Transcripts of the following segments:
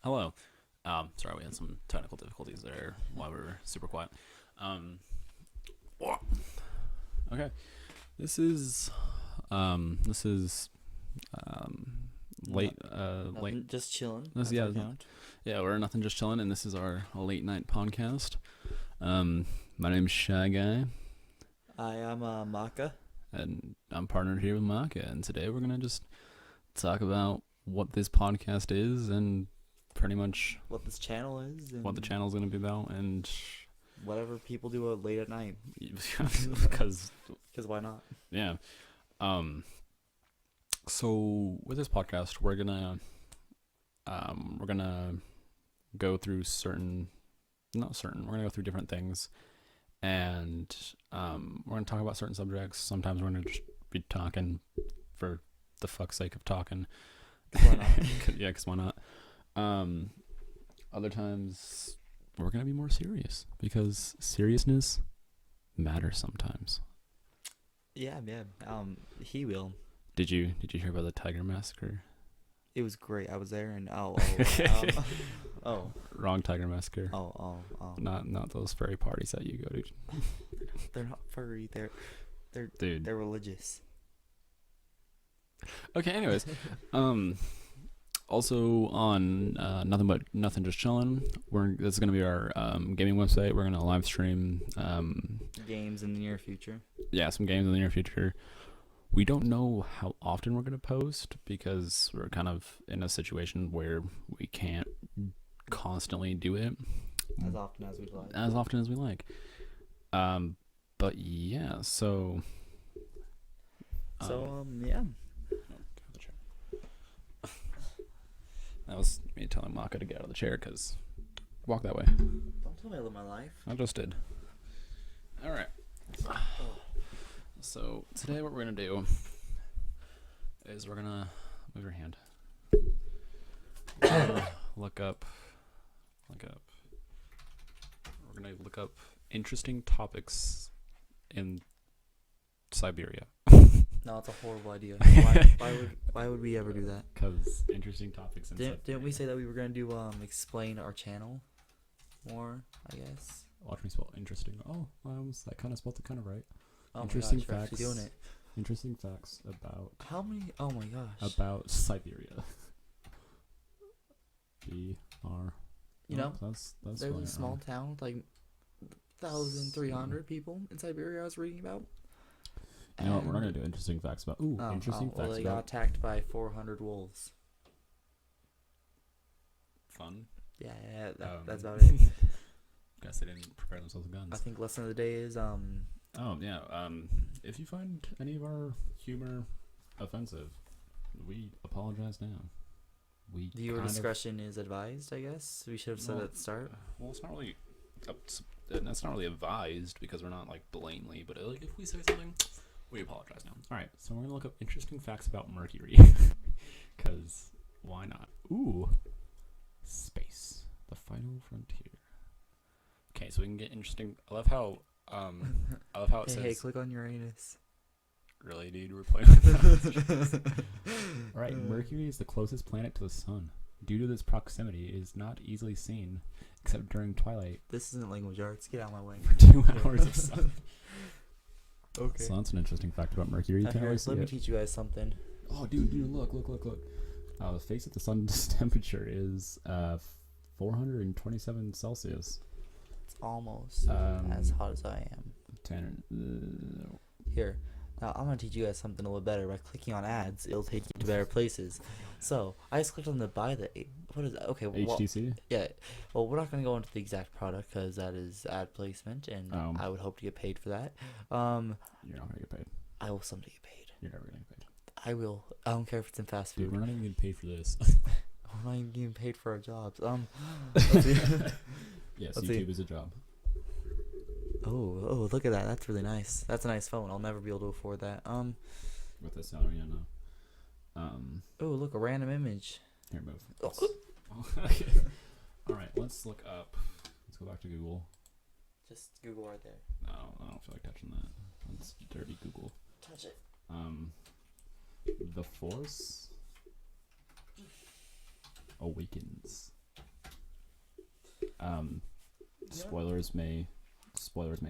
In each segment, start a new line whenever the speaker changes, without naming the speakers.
Hello. Sorry, we had some technical difficulties there while we were super quiet. Um, okay. This is this is um
No,
late late.
nothing, just chilling.
This
That's
yeah
our count.
yeah we're nothing just chilling, and this is our late night podcast. My name's Shy Guy,
I am Maka.
and I'm partnered here with Maka, and today we're gonna just talk about what this podcast is and pretty much
What this channel is and
what the channel's gonna be about, and
whatever people do late at night.
because
Because why not?
yeah. So with this podcast, we're gonna go through we're gonna go through different things, and we're gonna talk about certain subjects. Sometimes we're gonna just be talking for the fuck's sake of talking.
'Cause why not?
Yeah, because why not? Other times we're gonna be more serious because seriousness matters sometimes.
Yeah. He will.
Did you hear about the Tiger Massacre?
It was great. I was there and oh,
Wrong Tiger Massacre.
oh.
Not those furry parties that you go to.
They're not furry.
Dude.
They're religious.
Okay, anyways. Also on nothing just chilling. This is gonna be our gaming website. We're gonna live stream
Games in the near future.
some games in the near future. We don't know how often we're gonna post because we're kind of in a situation where we can't constantly do it
As often as we'd like.
as often as we like. But yeah, so.
Yeah.
That was me telling Maka to get out of the chair because walk that way.
Don't tell me I live my life.
I just did. All right. So today, what we're gonna do is we're gonna move your hand. We're gonna look up. We're gonna look up interesting topics in Siberia.
No, it's a horrible idea. Why would we ever do that?
Because interesting topics in Siberia.
Didn't we say that we were gonna do explain our channel more? I guess.
Watch me spell interesting. Oh, I kind of spelled it kind of right.
Oh
Interesting
my gosh, we're actually
facts.
doing it.
Interesting facts about
How many? Oh my gosh.
about Siberia. BR.
You know,
that's
there's
spelling
a
it
small
wrong.
town with like 1,300 people in Siberia. I was reading about.
You know what? We're not gonna do interesting facts about. Interesting
well,
facts
they got
about
attacked by 400 wolves.
fun.
Yeah, that's about it.
Guess they didn't prepare themselves with guns.
I think lesson of the day is
Oh yeah. If you find any of our humor offensive, we apologize now. We
viewer
kind of-
discretion is advised. I guess we should have said
Well,
at the start.
Well, it's not really. That's not really advised because we're not like blatantly. But like, if we say something, we apologize now. All right. So we're gonna look up interesting facts about Mercury, because why not? Ooh, space, the final frontier. Okay, so we can get interesting. I love how it
Hey,
says.
click on Uranus.
Really, dude, we're playing with that. All right, Mercury is the closest planet to the sun. Due to this proximity, it is not easily seen except during twilight
This isn't language arts. Get out of my way.
for 2 hours of sun.
Okay.
So that's an interesting fact about Mercury. You can't
Here,
always see
let me
it.
teach you guys something.
Oh, dude, look. The face of the sun's temperature is 427 Celsius.
It's almost as hot as I am.
10.
Here, now I'm gonna teach you guys something a little better. By clicking on ads, it'll take you to better places. So I just clicked on the buy the what is that? Okay, well,
HTC.
yeah. Well, we're not gonna go into the exact product because that is ad placement, and I would hope to get paid for that.
You're not gonna get paid.
I will someday get paid.
You're never gonna get paid.
I will. I don't care if it's in fast food.
Dude, we're not even getting paid for this.
We're not even getting paid for our jobs.
Yes,
Let's
YouTube
see.
is a job.
Oh, look at that. That's really nice. That's a nice phone. I'll never be able to afford that.
With this salary, I know.
Oh, look, a random image.
Here, move.
Oh.
Okay. All right, let's look up. Let's go back to Google.
Just Google right there.
No, I don't feel like touching that. That's dirty Google.
Touch it.
The Force Awakens. Spoilers may.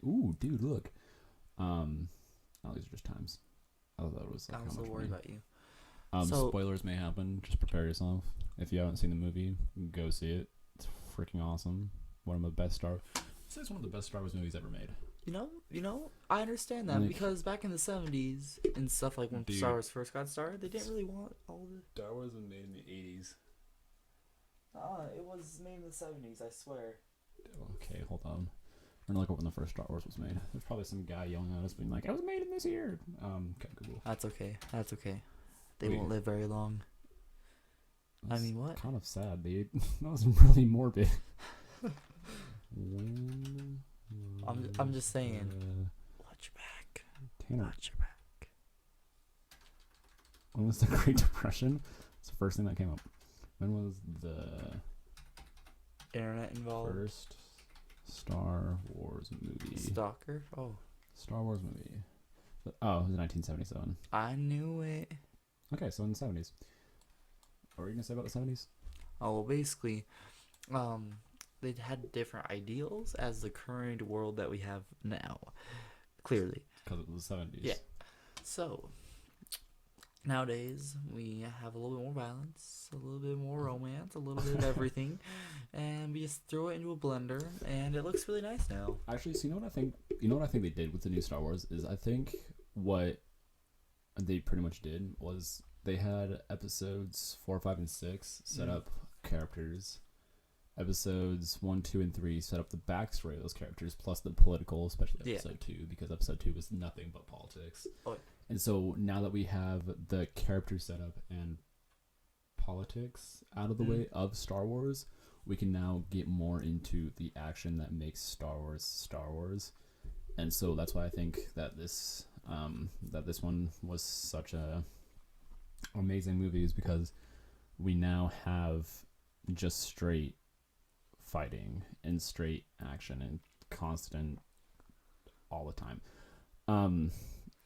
Ooh, dude, look. Oh, these are just times. I thought it was. Like,
I'm so worried about you.
Spoilers may happen. Just prepare yourself. If you haven't seen the movie, go see it. It's freaking awesome. One of the best Star. I'd say it's one of the best Star Wars movies ever made.
You know, I understand that because back in the 70s and stuff like when Star Wars first got started, they didn't really want all the.
Star Wars was made in the 80s.
It was made in the 70s, I swear.
Okay, hold on. We're gonna look up when the first Star Wars was made. There's probably some guy yelling at us being like, "I was made in this year." Okay, Google.
That's okay. They won't live very long.
That's
I mean, what?
Kind of sad, dude. That was really morbid.
I'm just saying. Watch your back.
Tanner.
Watch your back.
When was the Great Depression? It's the first thing that came up. When was the
Internet involved?
first Star Wars movie?
Stalker? Oh.
Star Wars movie. Oh, it was 1977.
I knew it.
Okay, so in the 70s. What were you going to say about the 70s?
Oh, well, basically, they had different ideals as the current world that we have now. Clearly.
Because it was the 70s.
Yeah. So, nowadays, we have a little bit more violence, a little bit more romance, a little bit of everything, and we just throw it into a blender, and it looks really nice now.
Actually, so you know what I think? You know what I think they did with the new Star Wars is I think what they pretty much did was they had episodes 4, 5, and 6 set up characters. Episodes 1, 2, and 3 set up the backstory of those characters, plus the political, especially episode 2, because episode 2 was nothing but politics.
Oh.
And so now that we have the character setup and politics out of the way of Star Wars, we can now get more into the action that makes Star Wars. And so that's why I think that this one was such a amazing movie, is because we now have just straight fighting and straight action and constant all the time.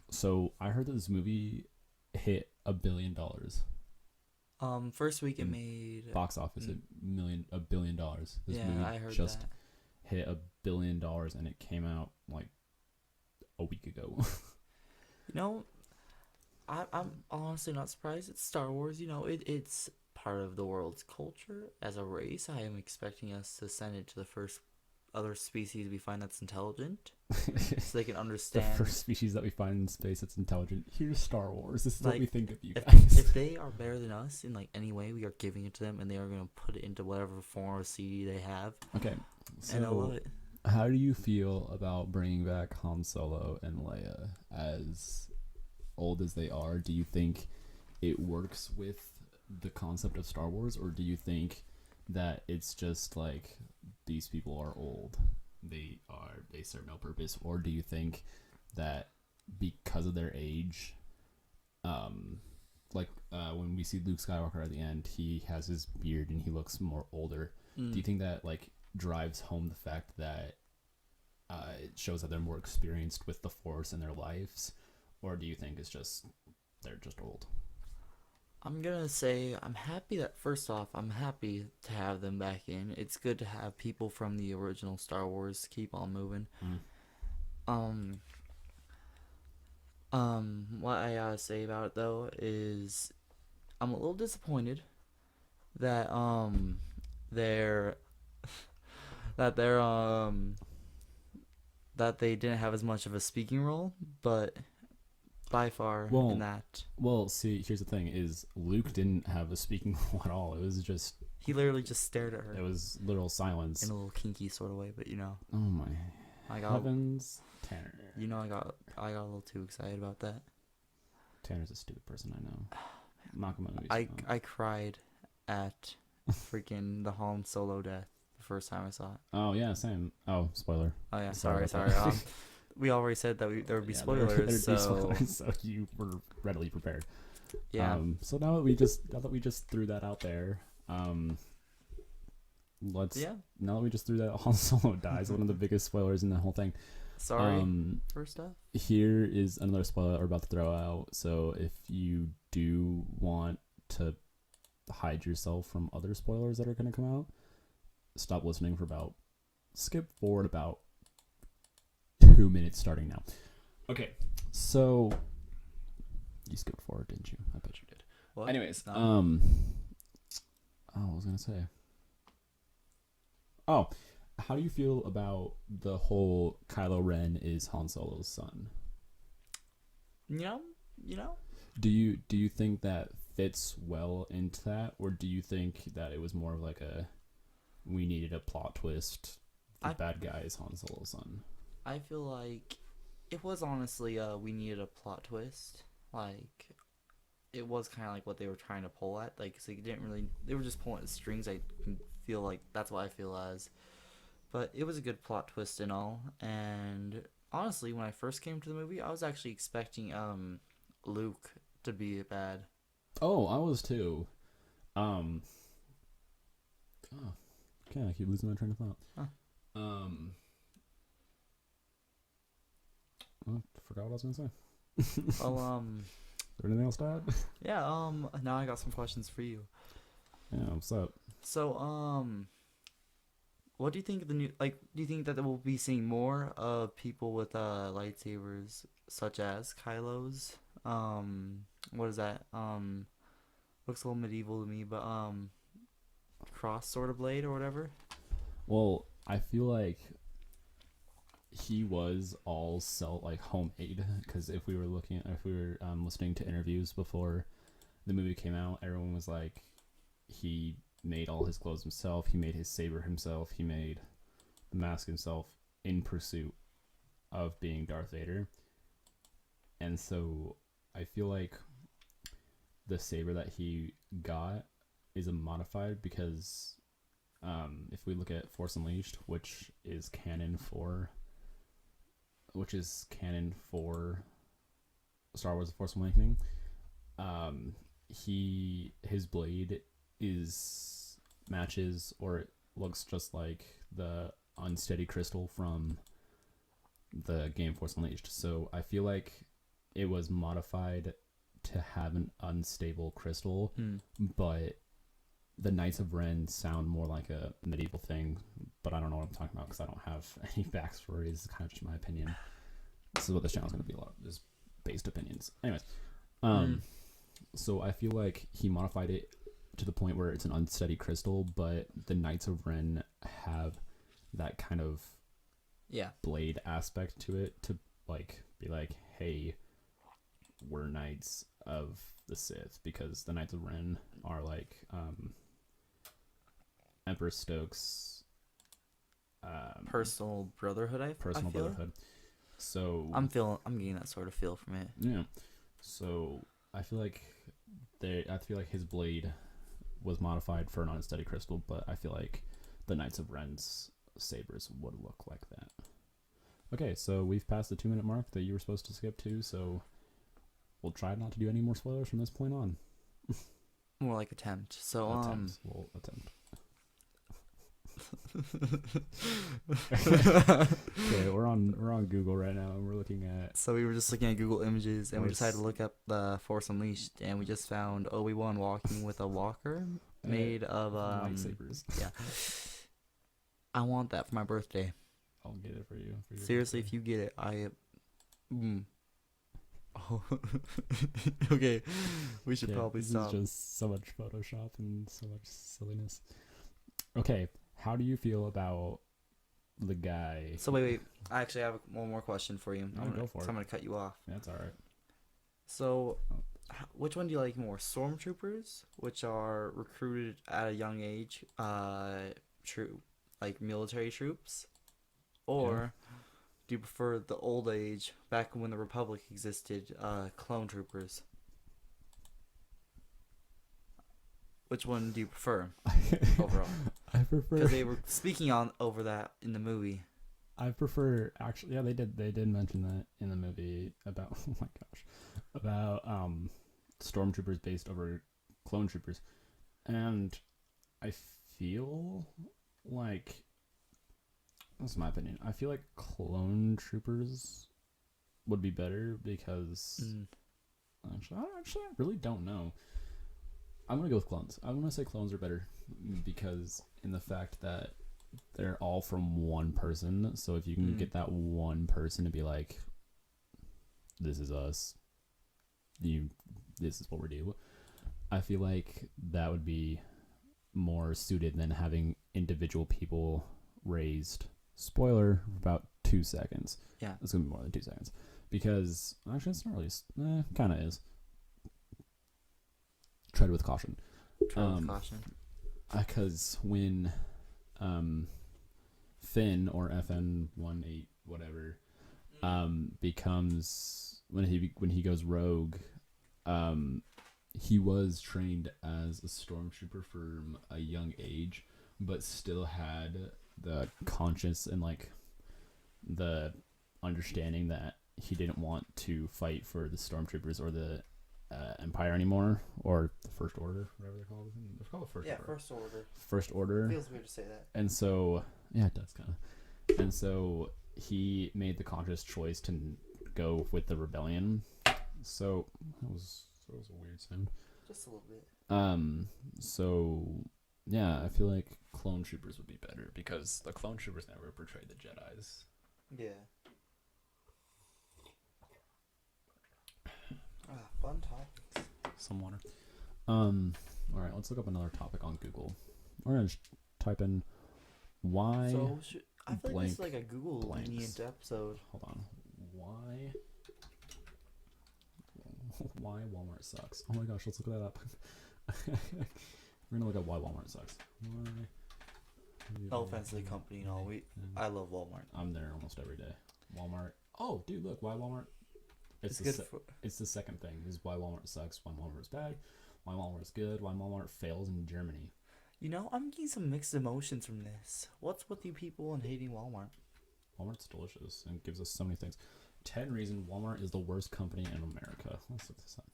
So I heard that this movie hit $1 billion.
First week it made
box office at $1 billion. This movie
I heard
just
that.
hit $1 billion, and it came out like a week ago.
You know, I'm honestly not surprised. It's Star Wars. You know, it's part of the world's culture. As a race, I am expecting us to send it to the first other species we find that's intelligent, so they can understand.
The first species that we find in space that's intelligent. Here's Star Wars. This is what we think of you
if,
guys.
If they are better than us in like any way, we are giving it to them, and they are going to put it into whatever form of CD they have.
Okay, so
and I love it.
How do you feel about bringing back Han Solo and Leia as old as they are? Do you think it works with the concept of Star Wars, or do you think that it's just like these people are old, they serve no purpose, or do you think that because of their age, when we see Luke Skywalker at the end, he has his beard and he looks more older. Do you think that like drives home the fact that it shows that they're more experienced with the Force in their lives, or do you think it's just they're just old?
I'm gonna say I'm happy that first off, I'm happy to have them back in. It's good to have people from the original Star Wars keep on moving. What I gotta say about it though is I'm a little disappointed that that they didn't have as much of a speaking role, but by far in that.
Well, see, here's the thing: is Luke didn't have a speaking role at all. It was just
he literally just stared at her.
It was literal silence
in a little kinky sort of way, but you know.
Oh my heavens, Tanner!
You know, I got a little too excited about that.
Tanner's a stupid person, I know. I'm not gonna
I cried at freaking the Han Solo death the first time I saw it.
Oh yeah, same. Oh, spoiler.
Oh yeah, sorry. We already said that there would be spoilers,
there'd be spoilers, so you were readily prepared.
Yeah.
So now that we just threw that out there, now that we just threw that Han Solo dies, one of the biggest spoilers in the whole thing.
Sorry. First off,
here is another spoiler that we're about to throw out. So if you do want to hide yourself from other spoilers that are going to come out, stop listening for about, skip forward about 2 minutes starting now. Okay, so you skipped forward, didn't you? I bet you did.
What?
Anyways,
No.
I was gonna say. Oh, how do you feel about the whole Kylo Ren is Han Solo's son?
You know.
Do you think that fits well into that, or do you think that it was more of like a we needed a plot twist? The bad guy is Han Solo's son.
I feel like it was honestly we needed a plot twist. Like it was kind of like what they were trying to pull at. Like, so they were just pulling at strings. I feel like that's what I feel as. But it was a good plot twist and all. And honestly, when I first came to the movie, I was actually expecting Luke to be bad.
Oh, I was too. Oh, okay, I keep losing my train of thought.
Huh.
I forgot what I was gonna say.
Well,
Is there anything else to add?
yeah, now I got some questions for you.
Yeah, what's up?
So, what do you think of the new, like, do you think that we'll be seeing more of people with, lightsabers, such as Kylo's? What is that? Looks a little medieval to me, but, cross sort of blade or whatever?
Well, I feel like he was all homemade, because if we were listening to interviews before the movie came out, everyone was like, he made all his clothes himself, he made his saber himself, he made the mask himself in pursuit of being Darth Vader. And so I feel like the saber that he got is a modified, because if we look at Force Unleashed, which is canon for Star Wars: The Force Awakening, his blade matches, or it looks just like the unsteady crystal from the game Force Unleashed. So I feel like it was modified to have an unstable crystal, but the Knights of Ren sound more like a medieval thing, but I don't know what I'm talking about because I don't have any backstory. It's kind of just my opinion. This is what this channel is going to be, a lot of just based opinions. Anyways, so I feel like he modified it to the point where it's an unsteady crystal, but the Knights of Ren have that kind of blade aspect to it, to like be like, hey, we're Knights of the Sith, because the Knights of Ren are like Emperor Stokes'
personal brotherhood. I feel.
Brotherhood. So
I'm getting that sort of feel from it.
Yeah. So I feel like his blade was modified for an unsteady crystal, but I feel like the Knights of Ren's sabers would look like that. Okay, so we've passed the 2-minute mark that you were supposed to skip to, so we'll try not to do any more spoilers from this point on.
More like attempt. So
We'll attempt. Okay, we're on Google right now, and we're looking at.
So we were just looking at Google Images, and we decided to look up the Force Unleashed, and we just found Obi-Wan walking with a walker made of
lightsabers.
Yeah. I want that for my birthday.
I'll get it for you.
Seriously, if you get it, Oh. Okay, we should probably stop.
This is just so much Photoshop and so much silliness. Okay, how do you feel about the guy?
So wait. I actually have one more question for you.
Go for it.
I'm gonna cut you off.
That's all right.
So, which one do you like more? Stormtroopers, which are recruited at a young age, like military troops, or do you prefer the old age, back when the Republic existed, clone troopers? Which one do you prefer overall?
I prefer,
because they were speaking over that in the movie.
I prefer, actually, yeah, they did mention that in the movie about about stormtroopers based over clone troopers, and I feel like, that's my opinion, I feel like clone troopers would be better because actually I really don't know. I'm gonna go with clones. I'm gonna say clones are better because in the fact that they're all from one person. So if you can get that one person to be like, "This is us. This is what we do," I feel like that would be more suited than having individual people raised. Spoiler, for about 2 seconds.
Yeah.
It's gonna be more than 2 seconds because actually it's not really. Kind of is. Tread with caution. Because when Finn or FN18 whatever becomes when he goes rogue, he was trained as a stormtrooper from a young age, but still had the conscience and like the understanding that he didn't want to fight for the stormtroopers or the Empire anymore, or the First Order, whatever they're called. They're called the First Order.
First Order.
First Order.
Feels weird to say that.
And so, yeah, it does kind of. And so he made the conscious choice to go with the rebellion. So that was a weird sound.
Just a little bit.
So yeah, I feel like clone troopers would be better because the clone troopers never portrayed the Jedis.
Yeah. Fun topics.
Some water. All right, let's look up another topic on Google. We're gonna just type in why.
So I feel like this is
blank
like a Google
blanks.
lenient episode.
Hold on. Why Walmart sucks? Oh my gosh, let's look that up. We're gonna look at why Walmart sucks. Why?
No offense to the company, no. I love Walmart.
I'm there almost every day. Walmart. Oh, dude, look, why Walmart? It's
good
it's the second thing. Is why Walmart sucks, why Walmart is bad, why Walmart is good, why Walmart fails in Germany.
You know, I'm getting some mixed emotions from this. What's with you people and hating Walmart?
Walmart's delicious and gives us so many things. 10 reasons Walmart is the worst company in America. Let's look this up.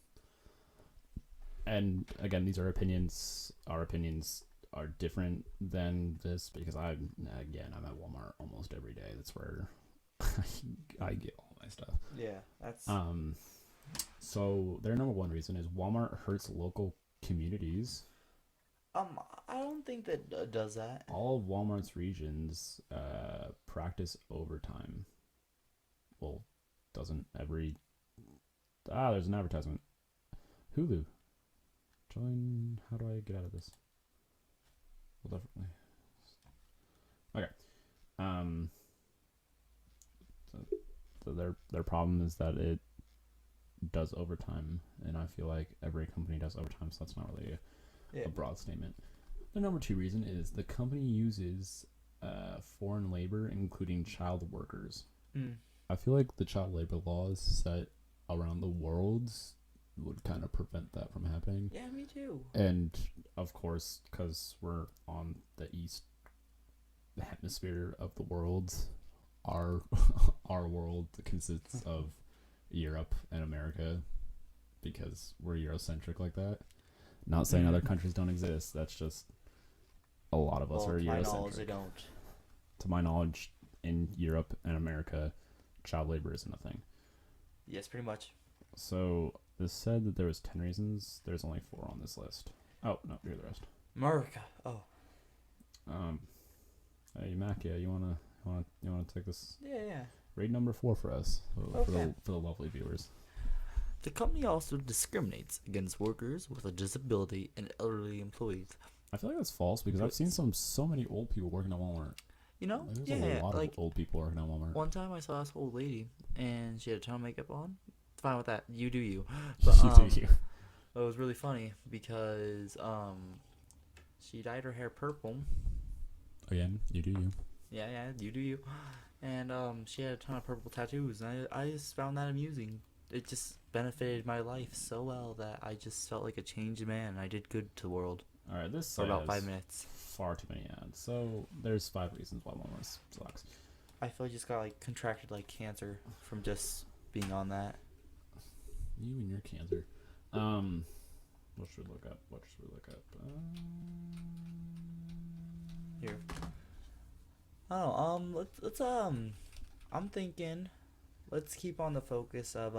And again, these are opinions. Our opinions are different than this because I'm at Walmart almost every day. That's where I get all my stuff.
Yeah, that's
So their number one reason is Walmart hurts local communities.
I don't think that does that.
All of Walmart's regions practice overtime. Well, doesn't every... there's an advertisement. Hulu. Join... How do I get out of this? Well, definitely. Okay. So their problem is that it does overtime, and I feel like every company does overtime, so that's not really a broad statement. The number two reason is the company uses foreign labor, including child workers. I feel like the child labor laws set around the world would kind of prevent that from happening.
Yeah, me too.
And of course, because we're on the east hemisphere of the world, our world consists of Europe and America because we're Eurocentric like that. Not saying other countries don't exist. That's just a lot of us are
to my
Eurocentric.
knowledge, they don't.
To my knowledge, in Europe and America, child labor isn't a thing.
Yes, pretty much.
So this said that there was 10 reasons. There's only 4 on this list. Oh no, here are the rest.
America. Oh.
Hey Makia, you wanna take this?
Yeah.
Read number 4 for us, for the lovely viewers.
The company also discriminates against workers with a disability and elderly employees.
I feel like that's false because I've seen so many old people working at Walmart.
You know?
Like, there's a lot of old people working at Walmart.
One time I saw this old lady and she had a ton of makeup on. It's fine with that. You do you. But,
you do you.
It was really funny because she dyed her hair purple.
Again, you do you.
Yeah, you do you. And she had a ton of purple tattoos, and I just found that amusing. It just benefited my life so well that I just felt like a changed man. I did good to the world.
All right, this
for about 5 minutes.
Far too many ads. So there's 5 reasons why Walmart sucks.
I feel I just got contracted cancer from just being on that.
You and your cancer. What should we look up?
Here. Oh, let's I'm thinking, let's keep on the focus of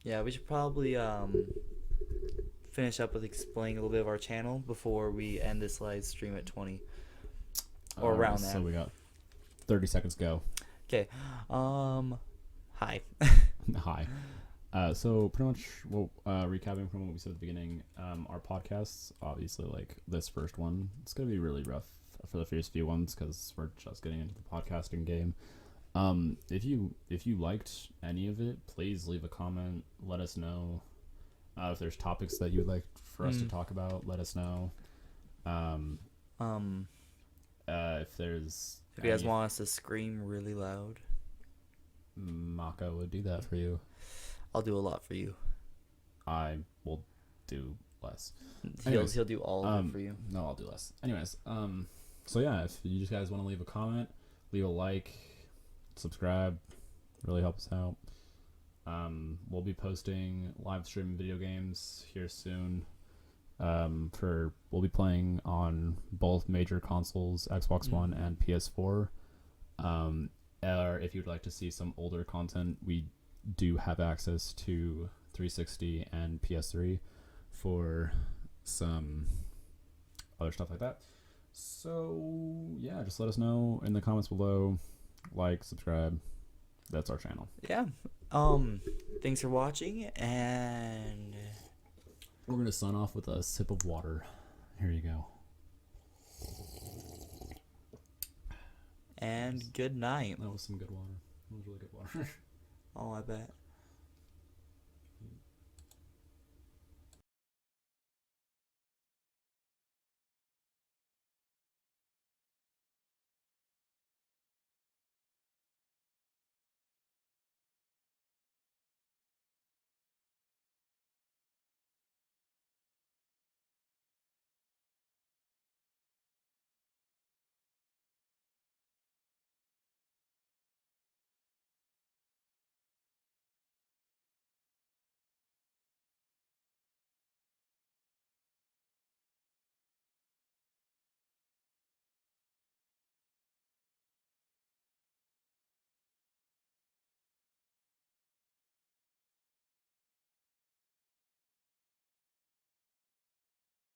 yeah, we should probably finish up with explaining a little bit of our channel before we end this live stream at 20 or around that.
So we got 30 seconds go.
Okay. Hi.
Hi. So pretty much, recapping from what we said at the beginning, our podcasts, obviously, like this first one, it's gonna be really rough for the first few ones because we're just getting into the podcasting game. If you liked any of it, please leave a comment. Let us know. If there's topics that you would like for us to talk about, let us know. If there's
If you guys want us to scream really loud,
Mako would do that for you.
I'll do a lot for you.
I will do less.
He'll do all of it for you.
No, I'll do less. Anyways, so yeah, if you just guys want to leave a comment, leave a like, subscribe, really helps us out. We'll be posting live streaming video games here soon. We'll be playing on both major consoles, Xbox One and PS4. Or if you'd like to see some older content, we do have access to 360 and PS3 for some other stuff like that. So yeah, just let us know in the comments below. Like, subscribe. That's our channel.
Yeah. Thanks for watching, and
we're gonna sign off with a sip of water. Here you go.
And good night.
That was some good water. That was really good water.
Oh, I bet.